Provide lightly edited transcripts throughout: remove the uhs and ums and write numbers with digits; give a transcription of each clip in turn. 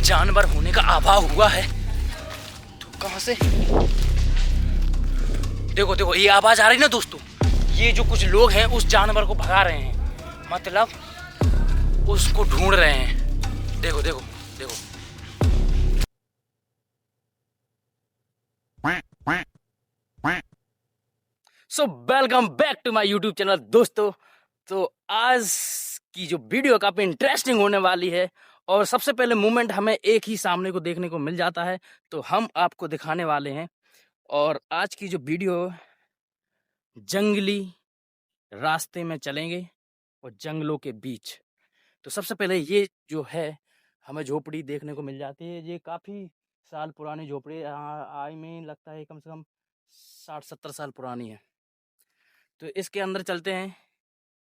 जानवर होने का आभास हुआ है। तो कहां से देखो देखो ये आवाज आ रही ना दोस्तों, ये जो कुछ लोग हैं उस जानवर को भगा रहे हैं, मतलब उसको ढूंढ रहे हैं। देखो देखो देखो। So welcome back to my YouTube channel दोस्तों। तो आज की जो वीडियो काफी इंटरेस्टिंग होने वाली है और सबसे पहले मोमेंट हमें एक ही सामने को देखने को मिल जाता है, तो हम आपको दिखाने वाले हैं। और आज की जो वीडियो जंगली रास्ते में चलेंगे और जंगलों के बीच। तो सबसे पहले ये जो है हमें झोपड़ी देखने को मिल जाती है। ये काफ़ी साल पुरानी झोपड़ी, आई में लगता है कम से कम 60-70 साल पुरानी है। तो इसके अंदर चलते हैं।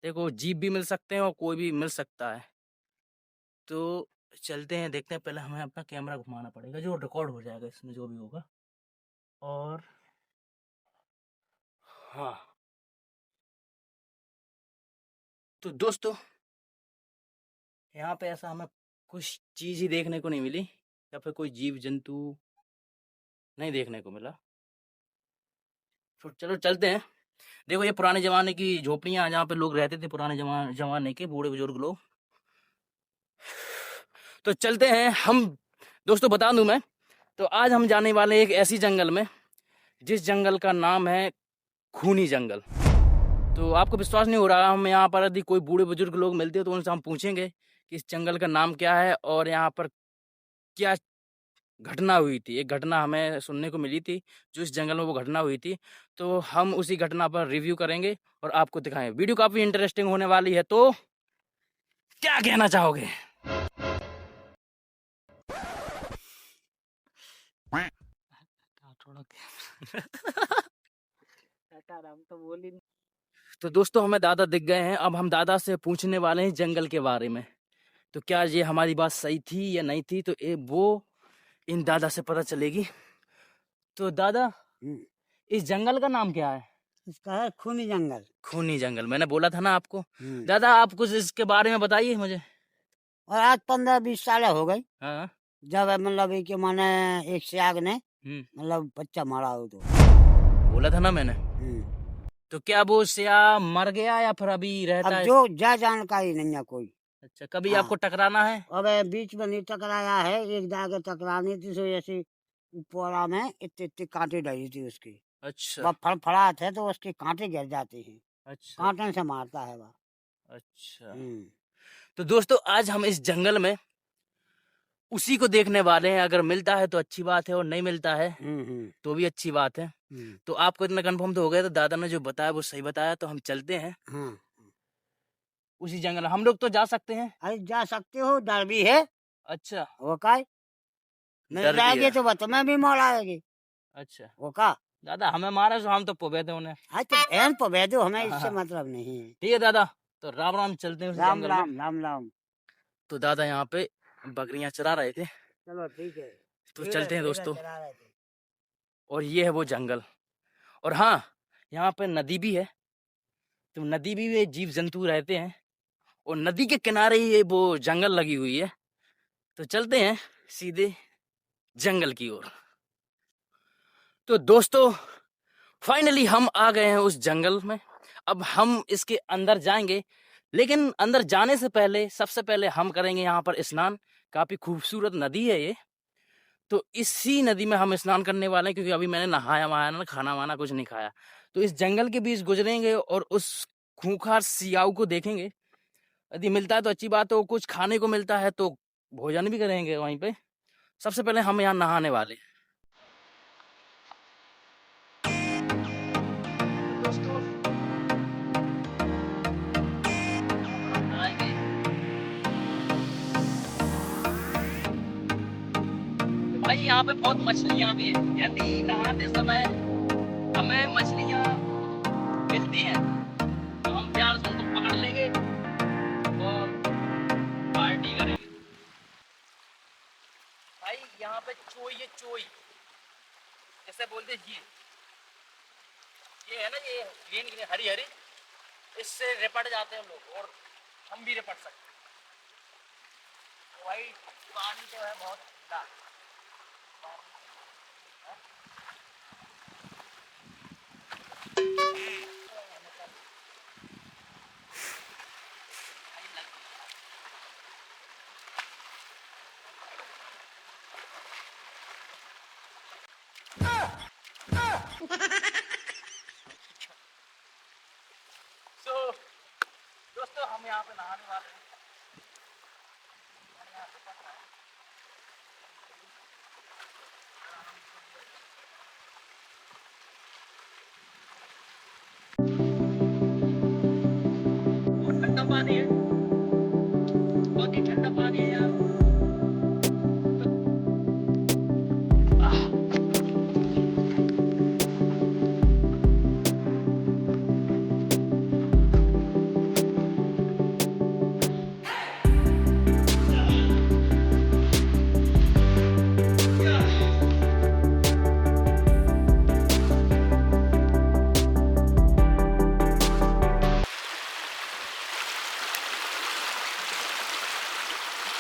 देखो जीप भी मिल सकते हैं और कोई भी मिल सकता है। तो चलते हैं, देखते हैं। पहले हमें अपना कैमरा घुमाना पड़ेगा, जो रिकॉर्ड हो जाएगा इसमें जो भी होगा। और हाँ, तो दोस्तों यहाँ पे ऐसा हमें कुछ चीज़ ही देखने को नहीं मिली, या फिर कोई जीव जंतु नहीं देखने को मिला। तो चलो चलते हैं। देखो ये पुराने ज़माने की झोपड़ियाँ जहाँ पे लोग रहते थे, पुराने जमाने के बूढ़े बुजुर्ग लोग। तो चलते हैं हम। दोस्तों बता दूं मैं, तो आज हम जाने वाले एक ऐसी जंगल में जिस जंगल का नाम है खूनी जंगल। तो आपको विश्वास नहीं हो रहा, हम यहाँ पर यदि कोई बूढ़े बुजुर्ग लोग मिलते हैं तो उनसे हम पूछेंगे कि इस जंगल का नाम क्या है और यहाँ पर क्या घटना हुई थी। एक घटना हमें सुनने को मिली थी, जो इस जंगल में वो घटना हुई थी। तो हम उसी घटना पर रिव्यू करेंगे और आपको दिखाएंगे। वीडियो काफ़ी इंटरेस्टिंग होने वाली है, तो क्या कहना चाहोगे? थोड़ा तो बोल ही नहीं। तो दोस्तों हमें दादा दिख गए हैं। अब हम दादा से पूछने वाले हैं जंगल के बारे में। तो क्या ये हमारी बात सही थी या नहीं थी, तो वो इन दादा से पता चलेगी। तो दादा, इस जंगल का नाम क्या है? इसका है खूनी जंगल। खूनी जंगल, मैंने बोला था ना आपको। दादा आप कुछ इसके बारे में बताइए मुझे। और आज 15-20 साल हो गई हाँ। जब मतलब कि माने एक सियाग ने हम्म। मतलब बच्चा मारा हो तो बोला था ना मैंने। तो क्या वो सिया मर गया या फिर अभी रहता अब है? जो जा जानकारी नहीं है कोई। अच्छा, कभी हाँ। आपको टकराना है? अब बीच में नहीं टकराया है, एक जाके टकरानी थी तो ऐसी पोरा में इतनी इतनी कांटे डली थी उसकी। अच्छा वह फड़फड़ाते है तो उसके कांटे गिर जाते हैं। अच्छा कांटे से मारता है वह। अच्छा। तो दोस्तों आज हम इस जंगल में उसी को देखने वाले हैं। अगर मिलता है तो अच्छी बात है और नहीं मिलता है तो भी अच्छी बात है। तो आपको इतना कंफर्म तो हो गया, तो दादा ने जो बताया वो सही बताया। तो हम चलते हैं उसी जंगल। हम लोग तो जा सकते हैं? अरे जा सकते हो, डर भी है। अच्छा, वो का मिल डर भी जाएगी है। तो बस तुम्हें भी मार आएगी। अच्छा वो का दादा, हमें मारे तो हम तो पुबे थे उन्हें। हाँ तो बहन तो भेजो, हमें इससे हाँ, मतलब नहीं है। ठीक है दादा। तो राम राम, चलते हैं उस राम जंगल में। राम राम राम। तो दादा यहाँ पे बकरियां चरा रहे थे, चलो ठीक है। तो भेड़ चलते हैं भेड़ दोस्तों। चरा रहे थे। और ये है वो जंगल। और हाँ, यहाँ पे नदी भी है। तो नदी भी में जीव जंतु रहते हैं और नदी के किनारे ही ये वो जंगल लगी हुई है। तो चलते हैं सीधे जंगल की ओर। तो दोस्तों फाइनली हम आ गए हैं उस जंगल में। अब हम इसके अंदर जाएंगे, लेकिन अंदर जाने से पहले सबसे पहले हम करेंगे यहाँ पर स्नान। काफी खूबसूरत नदी है ये। तो इसी नदी में हम स्नान करने वाले हैं, क्योंकि अभी मैंने नहाया वहाया ना, खाना वाना कुछ नहीं खाया। तो इस जंगल के बीच गुजरेंगे और उस खूंखार सियाऊ को देखेंगे। यदि मिलता है तो अच्छी बात है, कुछ खाने को मिलता है तो भोजन भी करेंगे वहीं पे। सबसे पहले हम यहाँ नहाने वाले। भाई यहाँ पे बहुत मछलियाँ भी है। यदि नहाते समय हमें मछलियाँ मिलती हैं तो हम प्यार से उनको पकड़ लेंगे और पार्टी करेंगे। भाई यहाँ पे चोई है, चोई जैसे बोलते ये है ना, ये ग्रीन ग्रीन हरी हरी, इससे रिपट जाते हैं लोग और हम भी रिपट सकते हैं। भाई पानी तो है बहुत ठंडा। तो दोस्तों हम यहाँ पे नहाने वाले हैं। बहुत ठंडा पानी है, बहुत ही ठंडा पानी है यार।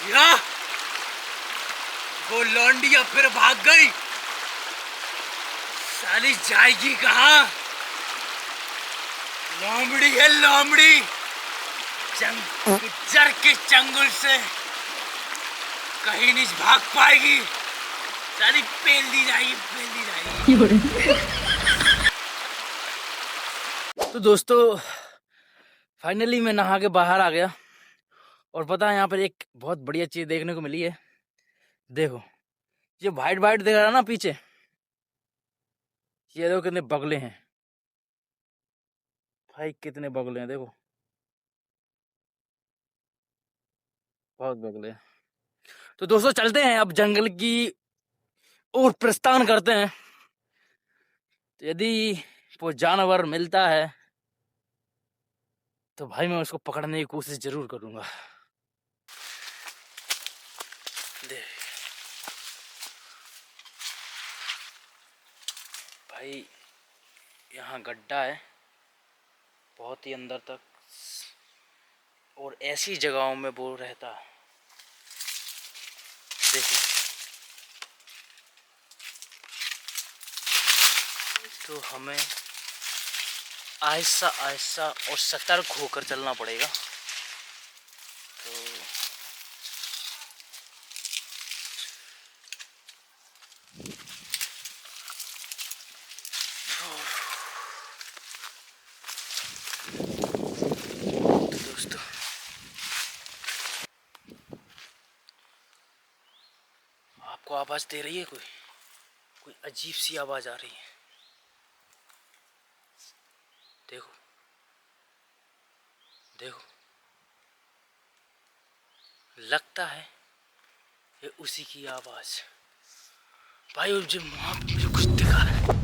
या वो लौंडिया फिर भाग गई, साली जाएगी कहाँ? लोमड़ी है लोमड़ी, गुज्जर के चंगुल से कहीं नहीं भाग पाएगी, साली पेल दी जाएगी, पेल दी जाएगी। तो दोस्तों फाइनली मैं नहा के बाहर आ गया और पता है यहाँ पर एक बहुत बढ़िया चीज देखने को मिली है। देखो ये वाइट वाइट दिख रहा है ना पीछे, ये देखो कितने बगले हैं भाई, कितने बगले हैं देखो, बहुत बगले हैं। तो दोस्तों चलते हैं अब जंगल की ओर प्रस्थान करते हैं। तो यदि वो जानवर मिलता है तो भाई मैं उसको पकड़ने की कोशिश जरूर करूंगा। देख भाई यहाँ गड्ढा है बहुत ही अंदर तक, और ऐसी जगहों में वो रहता है। देखिए तो हमें आहिस्ता आहिस्ता और सतर्क होकर चलना पड़ेगा। तो दोस्तों आपको आवाज दे रही है, कोई अजीब सी आवाज आ रही है। देखो देखो, लगता है ये उसी की आवाज। भाई मुझे वहां पे मुझे कुछ दिखा रहा है।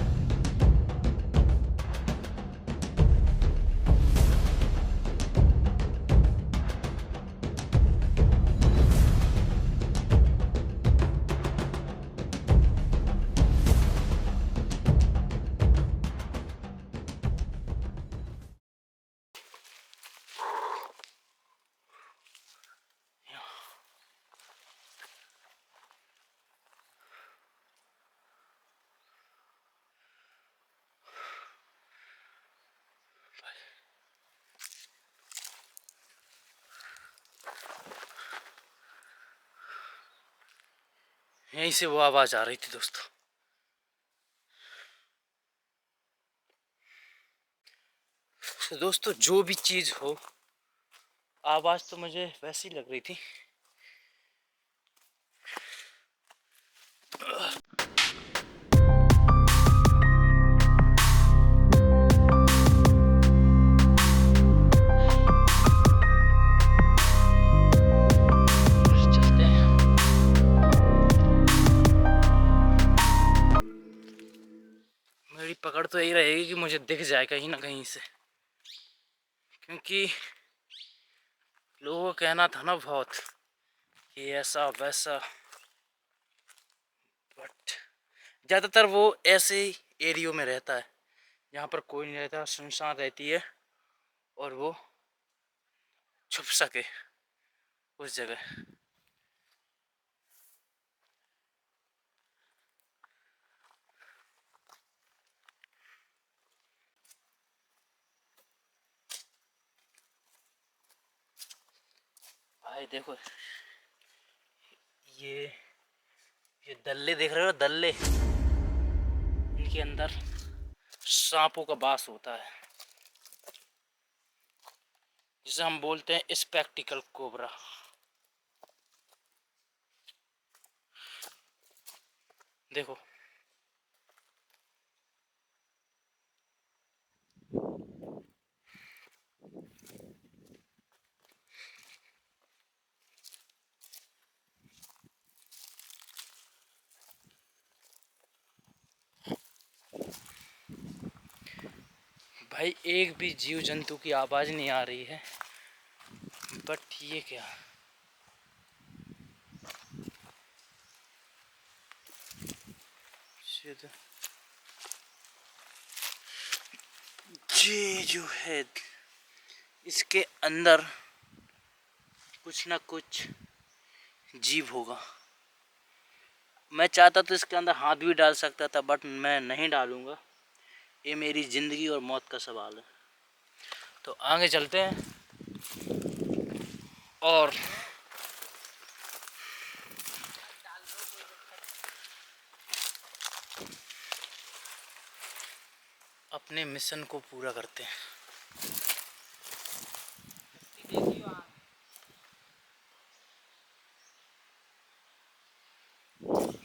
यहीं से वो आवाज आ रही थी दोस्तों। तो दोस्तों जो भी चीज हो, आवाज तो मुझे वैसी लग रही थी। चलते हैं। मेरी पकड़ तो यही रहेगी कि मुझे दिख जाए कहीं ना कहीं से, क्योंकि लोगों का कहना था ना बहुत कि ऐसा वैसा, बट ज़्यादातर वो ऐसे एरियो में रहता है जहाँ पर कोई नहीं रहता, सुनसान रहती है और वो छुप सके उस जगह। भाई देखो, ये ये दल्ले देख रहे हो, दल्ले, इनके अंदर सांपों का वास होता है, जिसे हम बोलते हैं स्पेक्टिकल कोबरा। देखो भाई, एक भी जीव जंतु की आवाज नहीं आ रही है, बट ये क्या, ये जो है इसके अंदर कुछ ना कुछ जीव होगा। मैं चाहता तो इसके अंदर हाथ भी डाल सकता था, बट मैं नहीं डालूंगा। ये मेरी ज़िंदगी और मौत का सवाल है। तो आगे चलते हैं और अपने मिशन को पूरा करते हैं।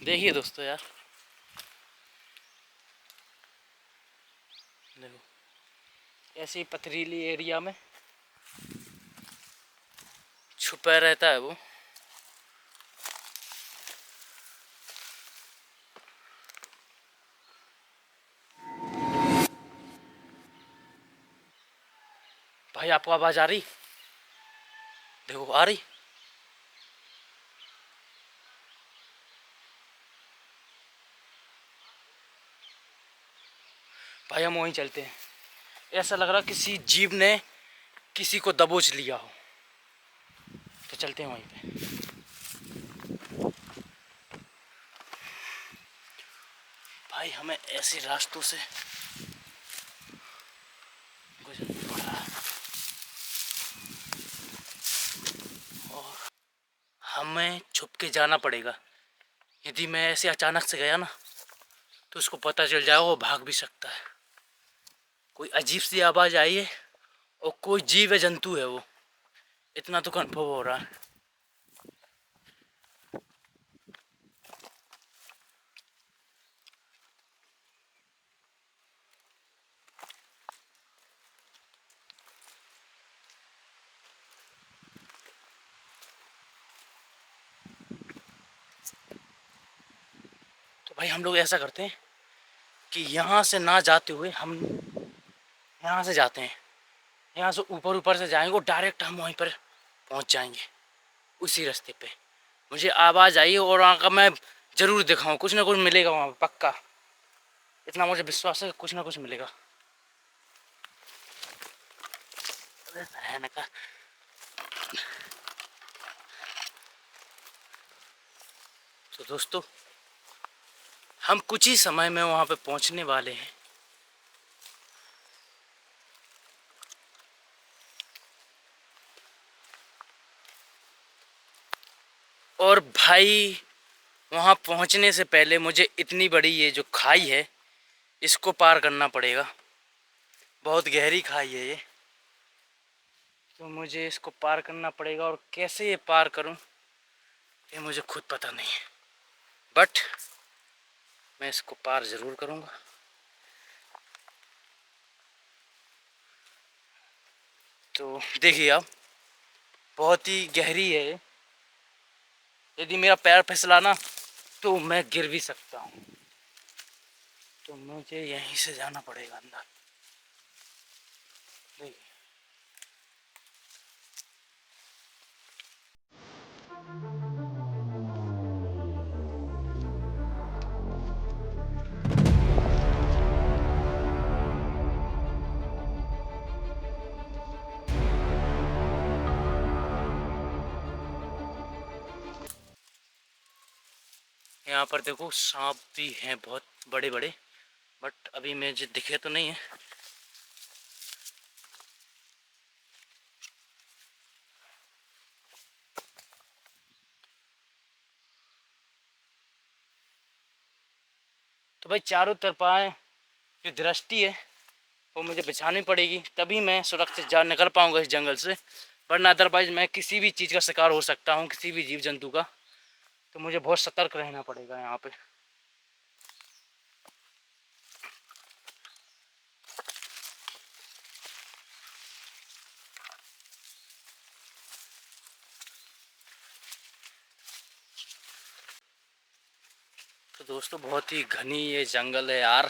देखिए दोस्तों यार, देखो ऐसे ही पथरीली एरिया में छुपा रहता है वो। भाई आपको आवाज आ रही? देखो आ रही। भाई हम वहीं चलते हैं। ऐसा लग रहा किसी जीव ने किसी को दबोच लिया हो। तो चलते हैं वहीं पे। भाई हमें ऐसे रास्तों से गुजरना पड़ रहा है और हमें छुप के जाना पड़ेगा। यदि मैं ऐसे अचानक से गया ना, तो उसको पता चल जाएगा, वो भाग भी सकता है। कोई अजीब सी आवाज़ आई है और कोई जीव है, जंतु है वो, इतना तो कन्फर्म हो रहा है। तो भाई हम लोग ऐसा करते हैं कि यहाँ से ना जाते हुए हम यहाँ से जाते हैं। यहाँ से ऊपर ऊपर से जाएंगे और डायरेक्ट हम वहीं पर पहुँच जाएंगे उसी रास्ते पे। मुझे आवाज़ आई और वहाँ का मैं ज़रूर दिखाऊँ, कुछ ना कुछ मिलेगा वहाँ पे पक्का, इतना मुझे विश्वास है कि कुछ ना कुछ मिलेगा। का तो दोस्तों, हम कुछ ही समय में वहाँ पे पहुँचने वाले हैं। और भाई वहाँ पहुँचने से पहले मुझे इतनी बड़ी ये जो खाई है, इसको पार करना पड़ेगा। बहुत गहरी खाई है ये, तो मुझे इसको पार करना पड़ेगा। और कैसे ये पार करूँ ये मुझे खुद पता नहीं है, बट मैं इसको पार ज़रूर करूँगा। तो देखिए आप, बहुत ही गहरी है। यदि मेरा पैर फिसला ना तो मैं गिर भी सकता हूँ। तो मुझे यहीं से जाना पड़ेगा अंदर। देखिए यहाँ पर देखो सांप भी हैं बहुत बड़े बड़े, बट अभी मुझे दिखे तो नहीं है। तो भाई चारों तरफाएं जो दृष्टि है वो मुझे बचानी पड़ेगी, तभी मैं सुरक्षित जा निकल पाऊंगा इस जंगल से, वरना अदरवाइज मैं किसी भी चीज़ का शिकार हो सकता हूँ, किसी भी जीव जंतु का। तो मुझे बहुत सतर्क रहना पड़ेगा यहाँ पे। तो दोस्तों बहुत ही घनी ये जंगल है यार,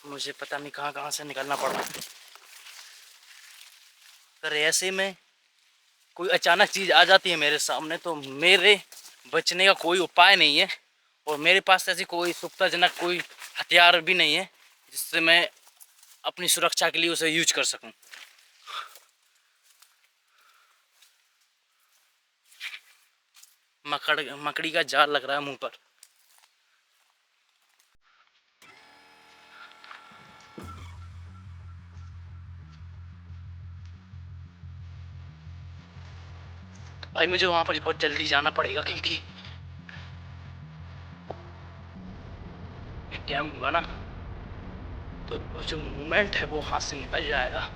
मुझे पता नहीं कहाँ कहाँ से निकलना पड़ रहा है। अगर ऐसे में कोई अचानक चीज़ आ जाती है मेरे सामने तो मेरे बचने का कोई उपाय नहीं है, और मेरे पास ऐसी कोई सुविधाजनक कोई हथियार भी नहीं है जिससे मैं अपनी सुरक्षा के लिए उसे यूज कर सकूं। मकड़ी का जाल लग रहा है मुंह पर। भाई मुझे वहां पर बहुत जल्दी जाना पड़ेगा, क्योंकि टाइम हुआ ना तो जो मूवमेंट है वो हाथ से निकल जाएगा।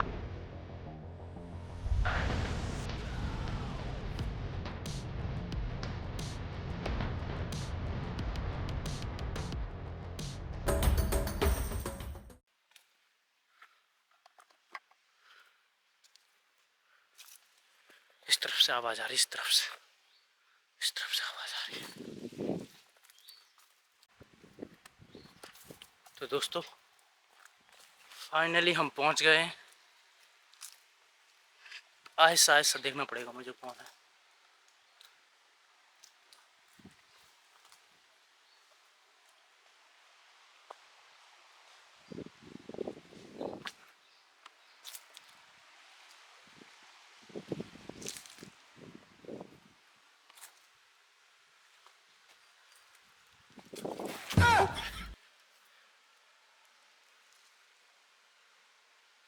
इस तरफ से आवाज आ रही, इस तरफ से आवाज आ रही है। तो दोस्तों फाइनली हम पहुंच गए हैं। आहिस्ता आहिस्ता देखना पड़ेगा मुझे कौन है।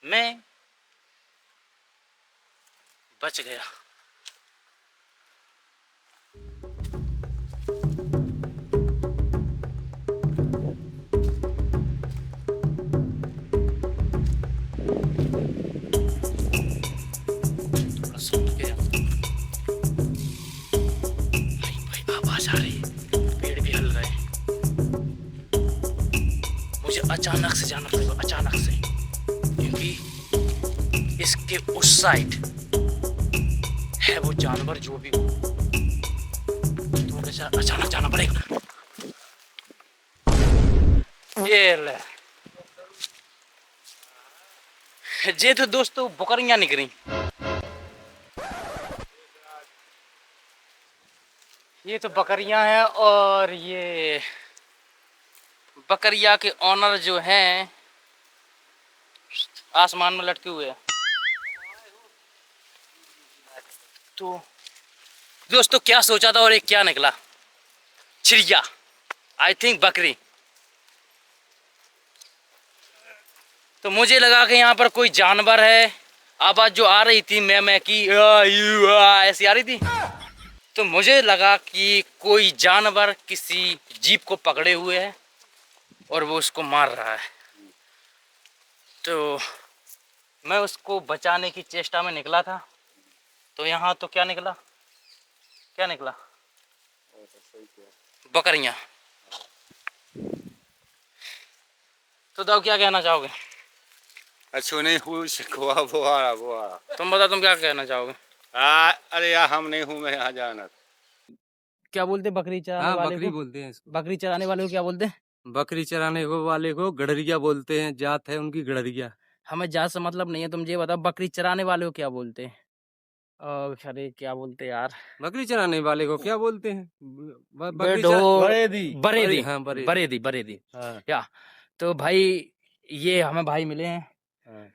मैं बच गया। थोड़ा सुन गया। भाई आवाज आ रही है, पेड़ भी हिल रहे हैं। मुझे अचानक से जाना पड़ेगा, अचानक से, क्योंकि इसके उस साइड है वो जानवर जो भी हो, तो मुझे अचानक जाना पड़ेगा। ये ले जे तो दोस्तों बकरियां निकली। ये तो बकरियां हैं, और ये बकरिया के ऑनर जो हैं आसमान में लटके हुए हैं। तो दोस्तों क्या सोचा था और एक क्या निकला, चिड़िया, आई थिंक बकरी। तो मुझे लगा कि यहाँ पर कोई जानवर है। आवाज जो आ रही थी मैं की ऐसी आ रही थी, तो मुझे लगा कि कोई जानवर किसी जीप को पकड़े हुए है और वो उसको मार रहा है। तो मैं उसको बचाने की चेष्टा में निकला था, तो यहाँ तो क्या निकला, क्या निकला, बकरियां। तो दाऊ क्या कहना चाहोगे? अच्छो नहीं हूँ वो आ रहा। तुम बताओ, तुम क्या कहना चाहोगे? अरे यार हम नहीं हूँ, मैं यहाँ जाना। क्या बोलते बकरी चराने वाले बकरी को? बोलते हैं इसको। बकरी चराने वाले को क्या बोलते हैं? बकरी चराने वाले को गड़रिया बोलते हैं, जात है उनकी गड़रिया। हमें जात से मतलब नहीं है, तुम ये बताओ बकरी चराने वाले को क्या बोलते हैं? अरे क्या बोलते हैं यार, बकरी चराने वाले को क्या बोलते हैं? बरेदी, हाँ बरेदी। हाँ। या तो भाई ये हमें भाई मिले हैं, हाँ।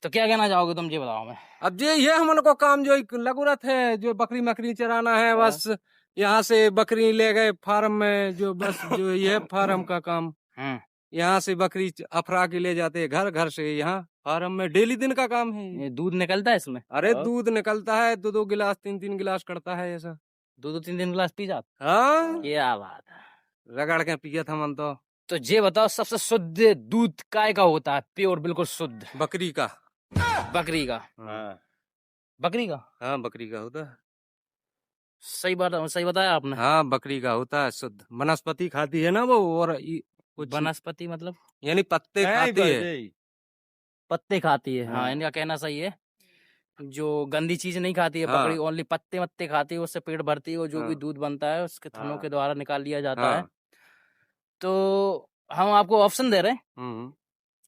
तो क्या कहना चाहोगे तुम, ये बताओ हमें। अब ये हम को काम जो लगुरत है, जो बकरी मकरी चराना है, बस यहाँ से बकरी ले गए फार्म में, जो बस जो ये फार्म का काम, यहाँ से बकरी अफरा के ले जाते हैं घर घर से, यहाँ फार्म में डेली दिन का काम है। ये दूध निकलता है इसमें? अरे दूध निकलता है, 2-2 गिलास 3-3 गिलास करता है ऐसा। 2-2 3-3 गिलास पी जाते? हाँ क्या बात है। रगड़ के पिया था मन तो ये बताओ सबसे शुद्ध दूध काय का होता है, प्योर बिल्कुल शुद्ध? बकरी का। बकरी का। हाँ बकरी का? हाँ बकरी का होता है। सही बात, सही बताया आपने। हाँ बकरी का होता है शुद्ध। वनस्पति खाती है ना वो, और कुछ वनस्पति मतलब यानी पत्ते खाती है। पत्ते खाती है। हाँ, हाँ। इनका कहना सही है। जो गंदी चीज नहीं खाती है हाँ। बकरी, ओनली पत्ते वत्ते खाती है, उससे पेट भरती है, और जो भी हाँ। दूध बनता है उसके थनों हाँ। के द्वारा निकाल लिया जाता है। हाँ। तो हम आपको ऑप्शन दे रहे हैं हम्म।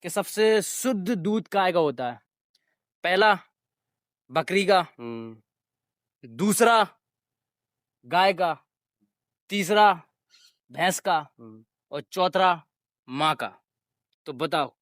कि सबसे शुद्ध दूध काय का होता है। पहला बकरी का, दूसरा गाय का, तीसरा भैंस का, और चौथा माँ का। तो बताओ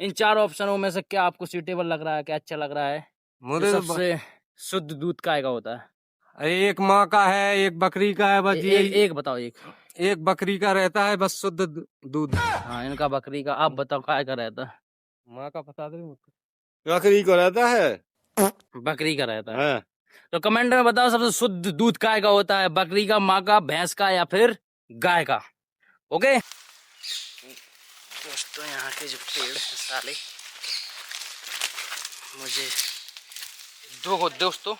इन चार ऑप्शनों में से क्या आपको सूटेबल लग रहा है, क्या अच्छा लग रहा है? मुझे जो तो सबसे शुद्ध दूध काय का होता है? एक माँ का है, एक बकरी का है, बस ये एक बताओ। एक बकरी का रहता है बस शुद्ध दूध। हाँ, इनका बकरी का। आप बताओ काय का रहता है? माँ का बता दे। बकरी को रहता है। बकरी का रहता है। हाँ। तो कमेंट में बताओ सबसे शुद्ध दूध काय का होता है, बकरी का, माँ का, भैंस का, या फिर गाय का। ओके दोस्तों, यहाँ के जो पेड़ हैं साले, मुझे दोस्तों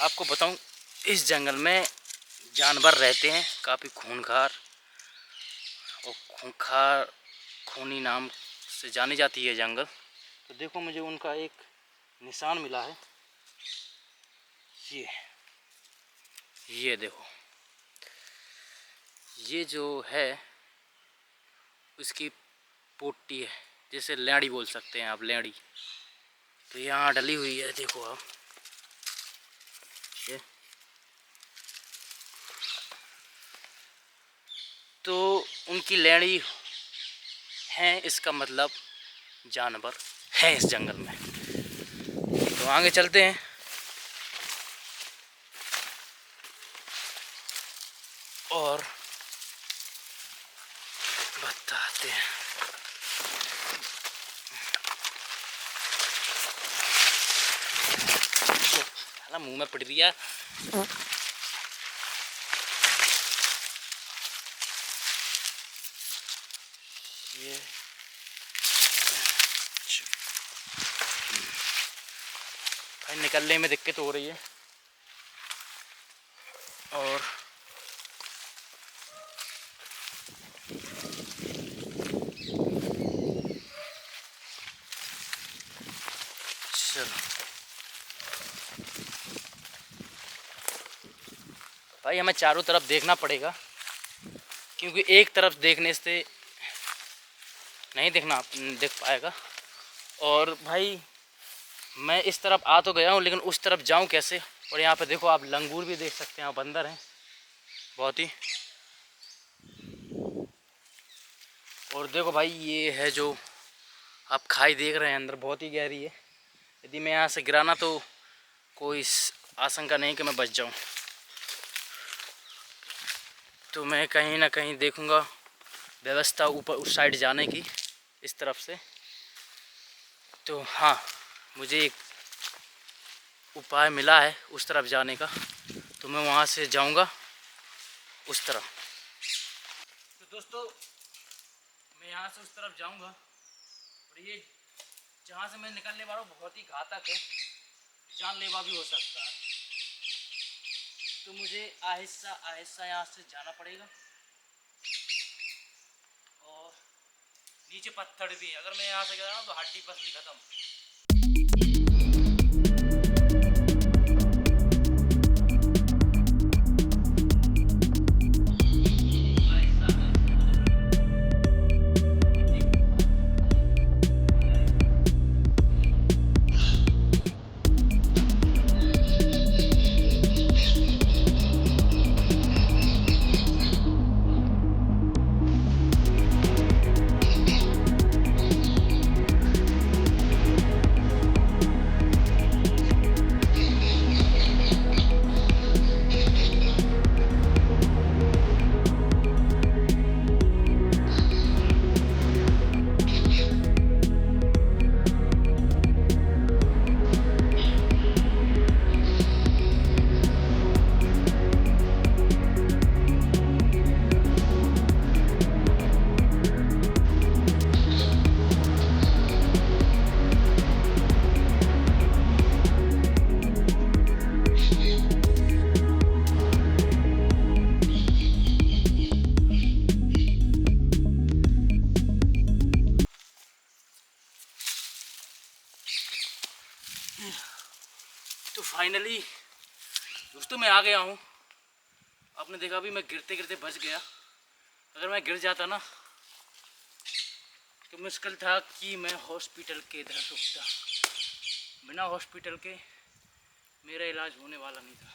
आपको बताऊं, इस जंगल में जानवर रहते हैं काफ़ी खूंखार, और खूनी नाम से जानी जाती है जंगल। तो देखो मुझे उनका एक निशान मिला है, ये देखो, ये जो है उसकी पोटी है, जिसे लेड़ी बोल सकते हैं आप, लेड़ी। तो यहाँ डली हुई है, देखो आप ये। तो उनकी लेड़ी है, इसका मतलब जानवर है इस जंगल में। तो आगे चलते हैं और बताते हैं। साला मुंह में पड़ रही है। ये भाई निकलने में दिक्कत हो रही है, और भाई हमें चारों तरफ देखना पड़ेगा, क्योंकि एक तरफ देखने से नहीं देख पाएगा। और भाई मैं इस तरफ आ तो गया हूँ, लेकिन उस तरफ जाऊँ कैसे? और यहाँ पे देखो आप लंगूर भी देख सकते हैं, बंदर हैं बहुत ही। और देखो भाई, ये है जो आप खाई देख रहे हैं, अंदर बहुत ही गहरी है। यदि मैं यहाँ से गिराना तो कोई आशंका नहीं कि मैं बच जाऊँ। तो मैं कहीं ना कहीं देखूँगा व्यवस्था ऊपर उस साइड जाने की, इस तरफ से। तो हाँ, मुझे एक उपाय मिला है उस तरफ जाने का, तो मैं वहाँ से जाऊँगा उस तरफ। तो दोस्तों मैं यहाँ से उस तरफ जाऊँगा, और ये जहाँ से मैं निकलने वाला हूँ बहुत ही घातक है, जानलेवा भी हो सकता है। तो मुझे आहिस्ता आहिस्ता यहाँ से जाना पड़ेगा। और नीचे पत्थर भी है, अगर मैं यहाँ से गिरा तो हड्डी पसली खत्म। आ गया हूँ। आपने देखा भी मैं गिरते गिरते बच गया। अगर मैं गिर जाता ना तो मुश्किल था कि मैं हॉस्पिटल के इधर रुकता। बिना हॉस्पिटल के मेरा इलाज होने वाला नहीं था।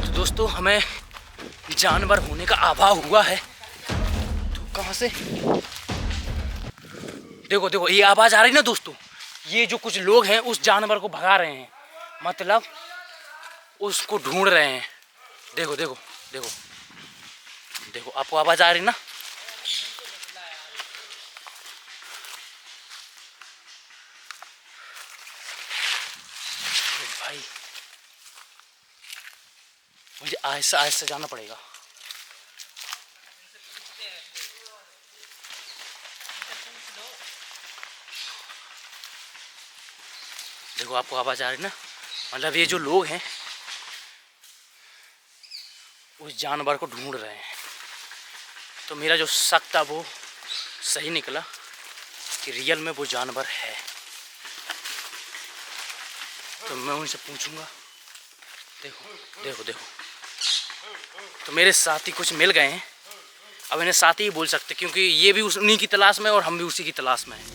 तो दोस्तों हमें जानवर होने का आभास हुआ है। तो कहाँ से? देखो देखो ये आवाज आ रही ना दोस्तों, ये जो कुछ लोग हैं उस जानवर को भगा रहे हैं, मतलब उसको ढूंढ रहे हैं। देखो देखो देखो देखो, आपको आवाज आ रही ना? भाई मुझे आहिस्ता आहिस्ता जाना पड़ेगा। देखो आपको आवाज आ रही ना, मतलब ये जो लोग हैं उस जानवर को ढूंढ रहे हैं। तो मेरा जो शक था वो सही निकला कि रियल में वो जानवर है। तो मैं उनसे पूछूंगा। देखो देखो देखो, तो मेरे साथी कुछ मिल गए हैं। अब इन्हें साथी ही बोल सकते क्योंकि ये भी उन्हीं की तलाश में और हम भी उसी की तलाश में हैं।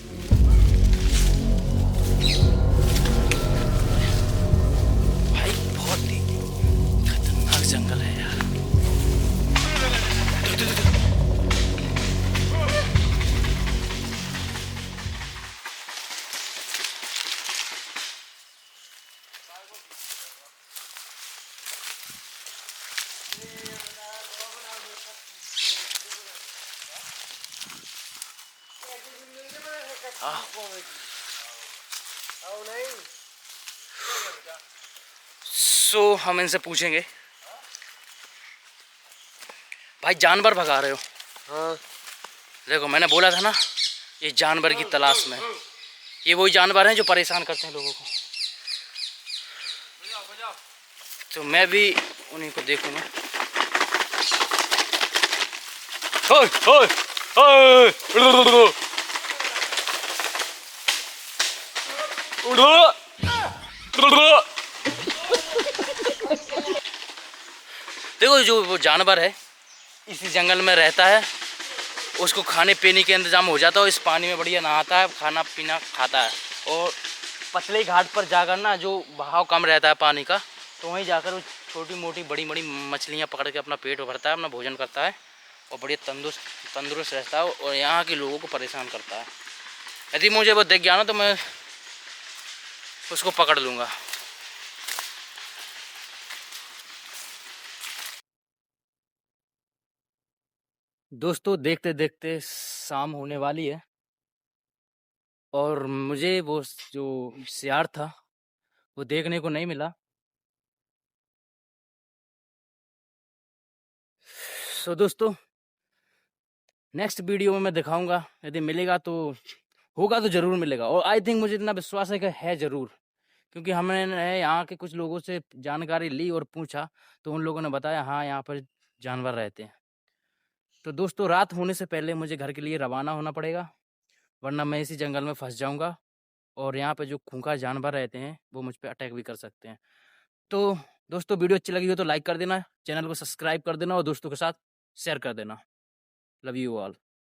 भाई बहुत ही खतरनाक जंगल है यार। सो हम इनसे पूछेंगे, भाई जानवर भगा रहे हो? हाँ। देखो मैंने बोला था ना ये जानवर की तलाश में। ये वही जानवर हैं जो परेशान करते हैं लोगों को। तो मैं भी उन्हीं को देखूंगा। ओए ओए ओए देखो जो वो जानवर है इसी जंगल में रहता है, उसको खाने पीने के इंतजाम हो जाता है। इस पानी में बढ़िया नहाता है, खाना पीना खाता है। और पतले घाट पर जाकर ना जो बहाव कम रहता है पानी का, तो वहीं जाकर वो छोटी मोटी बड़ी बड़ी मछलियाँ पकड़ के अपना पेट भरता है, अपना भोजन करता है और बढ़िया तंदुरुस्त रहता है और यहाँ के लोगों को परेशान करता है। यदि मुझे वो दिख गया ना तो मैं उसको पकड़ लूँगा। दोस्तों देखते देखते शाम होने वाली है और मुझे वो जो सियार था वो देखने को नहीं मिला। सो दोस्तों नेक्स्ट वीडियो में मैं दिखाऊंगा, यदि मिलेगा तो होगा तो ज़रूर मिलेगा। और आई थिंक मुझे इतना विश्वास है कि है ज़रूर, क्योंकि हमने यहाँ के कुछ लोगों से जानकारी ली और पूछा तो उन लोगों ने बताया हाँ यहाँ पर जानवर रहते हैं। तो दोस्तों रात होने से पहले मुझे घर के लिए रवाना होना पड़ेगा, वरना मैं इसी जंगल में फंस जाऊँगा और यहाँ पे जो खूंखार जानवर रहते हैं वो मुझ पर अटैक भी कर सकते हैं। तो दोस्तों वीडियो अच्छी लगी हो तो लाइक कर देना, चैनल को सब्सक्राइब कर देना और दोस्तों के साथ शेयर कर देना। Love you all.